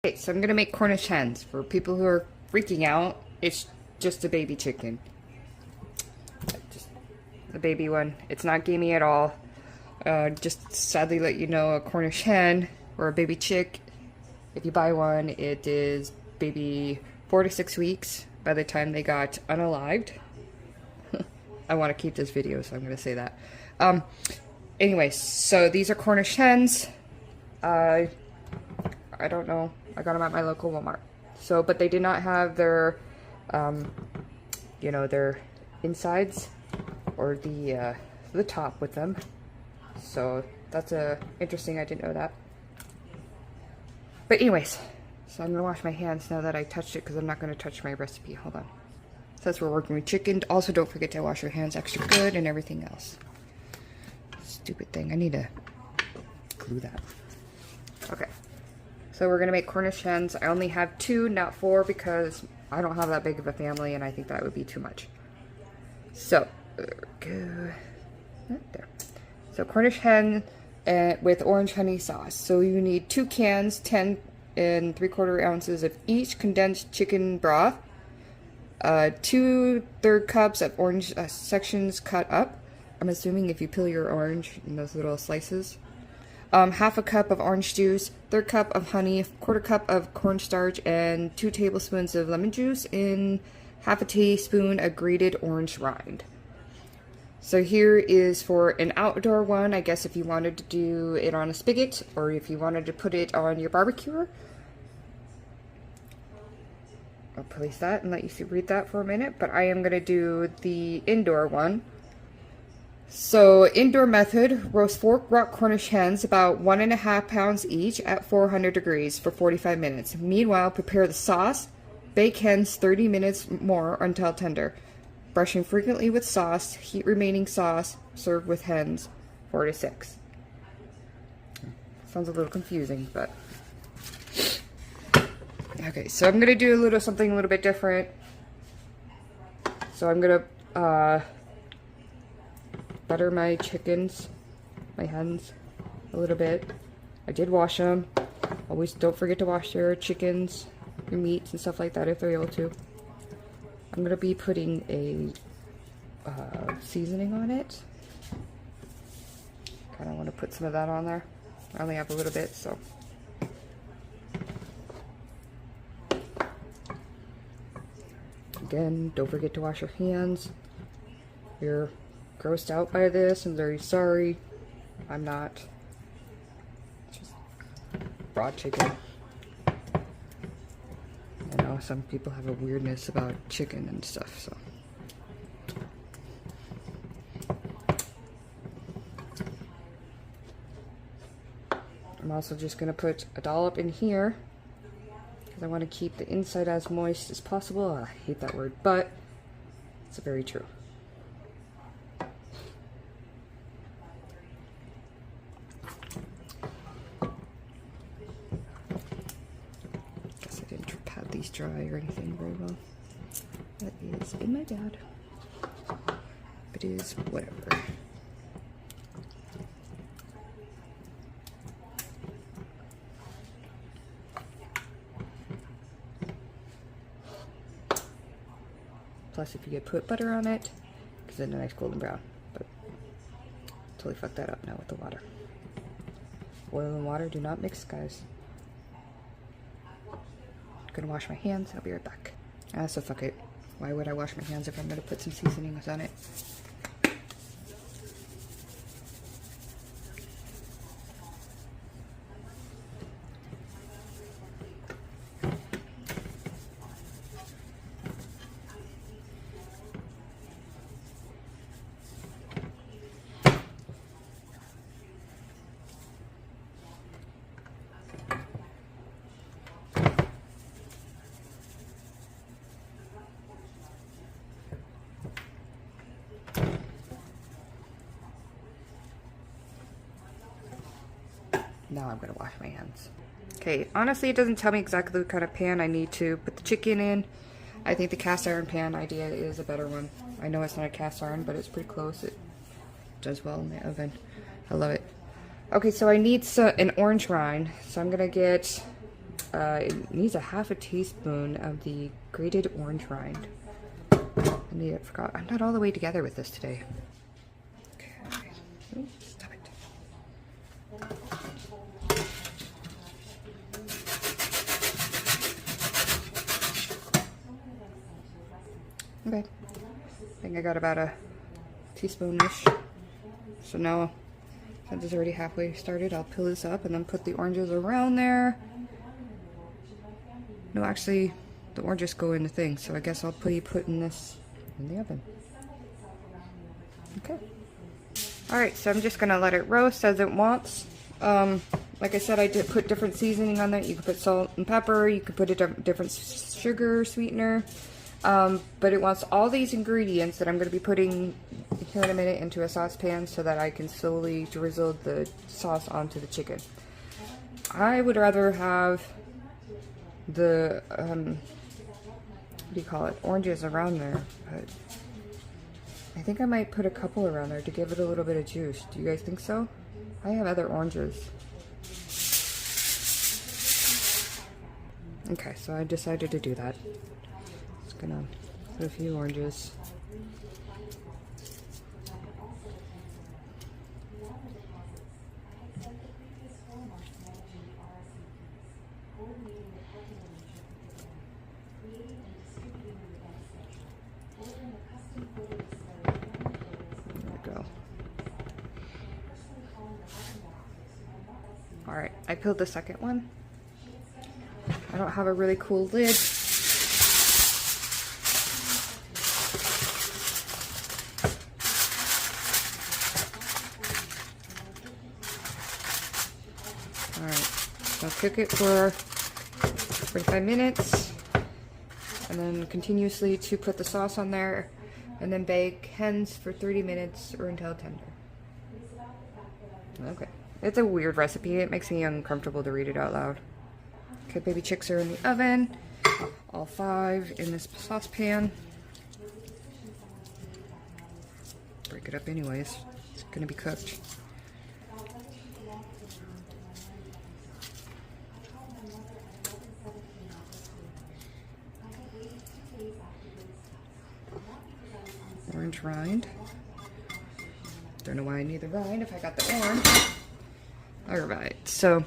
Okay, so I'm gonna make Cornish hens. For people who are freaking out, it's just a baby chicken. Just the baby one. It's not gamey at all. Just sadly let you know, a Cornish hen or a baby chick, if you buy one, it is baby 4 to 6 weeks by the time they got unalived. I want to keep this video, so I'm gonna say that. Anyway, so these are Cornish hens. I don't know. I got them at my local Walmart. So, but they did not have their, you know, their insides or the top with them. So that's interesting. I didn't know that. But anyways, so I'm gonna wash my hands now that I touched it because I'm not gonna touch my recipe. Hold on. Since we're working with chicken, also don't forget to wash your hands extra good and everything else. Stupid thing. I need to glue that. Okay. So we're gonna make Cornish hens. I only have 2, not 4, because I don't have that big of a family and I think that would be too much. So, there. So Cornish hen with orange honey sauce. So you need 2 cans, 10 and 3/4 ounces of each condensed chicken broth, 2 third cups of orange sections cut up. I'm assuming if you peel your orange in those little slices. Half a cup of orange juice, 1/3 cup of honey, 1/4 cup of cornstarch, and 2 tablespoons of lemon juice, and half a teaspoon of grated orange rind. So here is for an outdoor one, I guess if you wanted to do it on a spigot, or if you wanted to put it on your barbecue. I'll place that and let you read that for a minute, but I am going to do the indoor one. So, indoor method, roast 4 raw Cornish hens, about 1.5 pounds each, at 400 degrees for 45 minutes. Meanwhile, prepare the sauce. Bake hens 30 minutes more until tender. Brushing frequently with sauce, heat remaining sauce, serve with hens 4 to 6. Sounds a little confusing, but... Okay, so I'm going to do something a little bit different. So I'm going to... butter my chickens, my hens, a little bit. I did wash them. Always don't forget to wash your chickens, your meats and stuff like that if they're able to. I'm going to be putting a seasoning on it. Kind of want to put some of that on there. I only have a little bit, so. Again, don't forget to wash your hands. You're grossed out by this. I'm very sorry. I'm not. It's just raw chicken. I know some people have a weirdness about chicken and stuff, so. I'm also just going to put a dollop in here because I want to keep the inside as moist as possible. I hate that word, but it's very true. These dry or anything very well. That is in my bad. It is whatever. Plus, if you could put butter on it, gives it a nice golden brown. But totally fucked that up now with the water. Oil and water do not mix, guys. Gonna wash my hands. I'll be right back. So fuck it. Why would I wash my hands if I'm gonna put some seasonings on it? Now I'm gonna wash my hands. Okay, honestly it doesn't tell me exactly what kind of pan I need to put the chicken in. I think the cast iron pan idea is a better one. I know it's not a cast iron, but it's pretty close. It does well in the oven. I love it. Okay, so I need an orange rind. So I'm gonna get it needs a half a teaspoon of the grated orange rind. I forgot. I'm not all the way together with this today. Okay. Oops, stop it. Okay. I think I got about a teaspoon-ish. So now, since it's already halfway started, I'll peel this up and then put the oranges around there. No, actually, the oranges go in the thing, so I guess I'll be putting this in the oven. Okay. Alright, so I'm just going to let it roast as it wants. Like I said, I did put different seasoning on that. You could put salt and pepper, you could put a different sugar sweetener. But it wants all these ingredients that I'm going to be putting here in a minute into a saucepan so that I can slowly drizzle the sauce onto the chicken. I would rather have the, what do you call it, oranges around there, but I think I might put a couple around there to give it a little bit of juice. Do you guys think so? I have other oranges. Okay, so I decided to do that. Just gonna put a few oranges. Alright, I peeled the second one. I don't have a really cool lid. Alright, so I'll cook it for 45 minutes and then continuously to put the sauce on there and then bake hens for 30 minutes or until tender. Okay. It's a weird recipe. It makes me uncomfortable to read it out loud. Okay, baby chicks are in the oven. All 5 in this saucepan. Break it up anyways. It's gonna be cooked. Orange rind. Don't know why I need the rind if I got the orange. Alright, so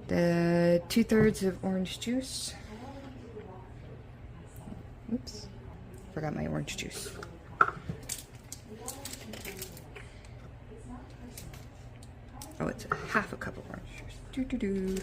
the 2/3 of orange juice. Oops, forgot my orange juice. Oh, it's a half a cup of orange juice. Doo-doo-doo.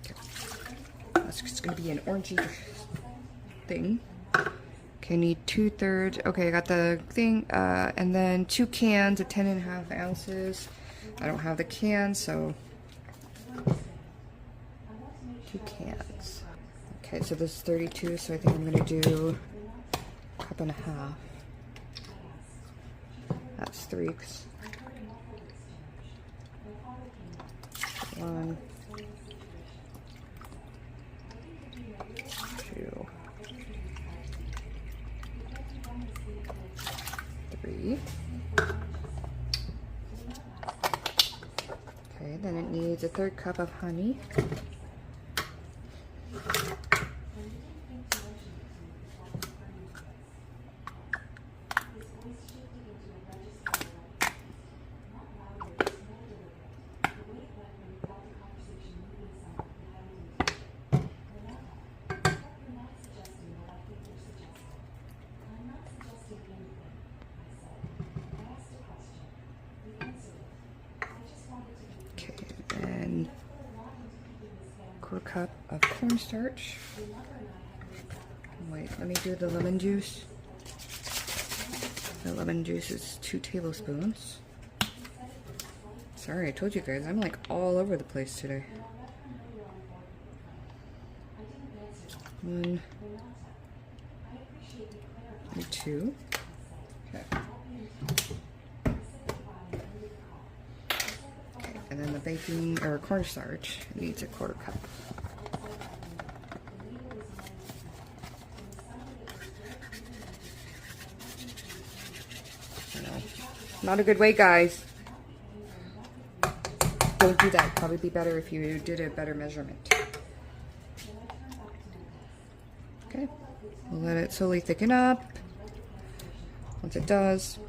Okay. That's just gonna be an orangey thing. Okay, I need 2/3. Okay, I got the thing, and then 2 cans of 10.5 ounces. I don't have the cans, so 2 cans. Okay, so this is 32, so I think I'm gonna do a cup and a half. That's 3. 1, 2, 3. Okay, then it needs a 1/3 cup of honey. Then 1/4 cup of cornstarch. Wait, let me do the lemon juice. The lemon juice is 2 tablespoons. Sorry, I told you guys, I'm like all over the place today. 1 and 2. Okay. And then the baking or cornstarch needs a 1/4 cup. Not a good way, guys. don't do that. Probably be better if you did a better measurement. Okay, we'll let it slowly thicken up. Once it does,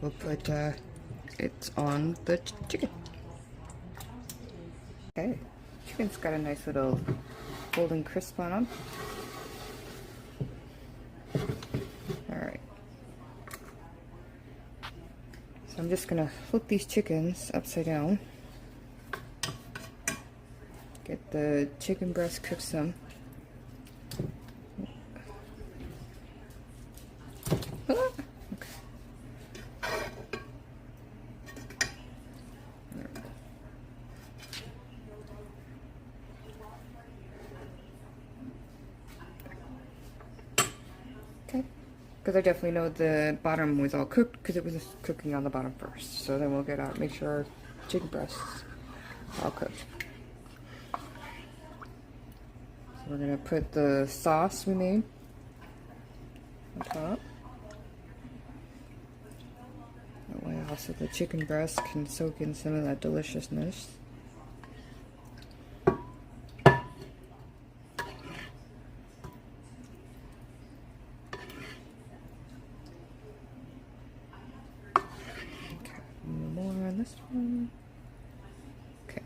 we'll put it on the chicken. Okay, chicken's got a nice little golden crisp on them. Alright. So I'm just gonna flip these chickens upside down. Get the chicken breast cooked some. Okay, because I definitely know the bottom was all cooked because it was cooking on the bottom first. So then we'll get out, make sure our chicken breasts are all cooked. So we're gonna put the sauce we made on top. That way also the chicken breast can soak in some of that deliciousness. This one. Okay,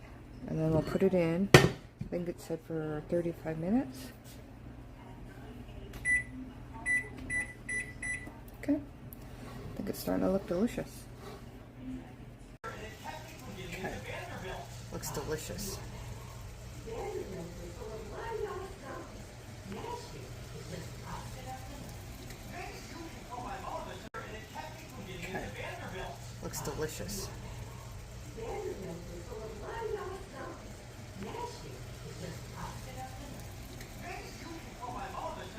and then we'll put it in. I think it said for 35 minutes. Okay, I think it's starting to look delicious. Okay, looks delicious. Okay, looks delicious.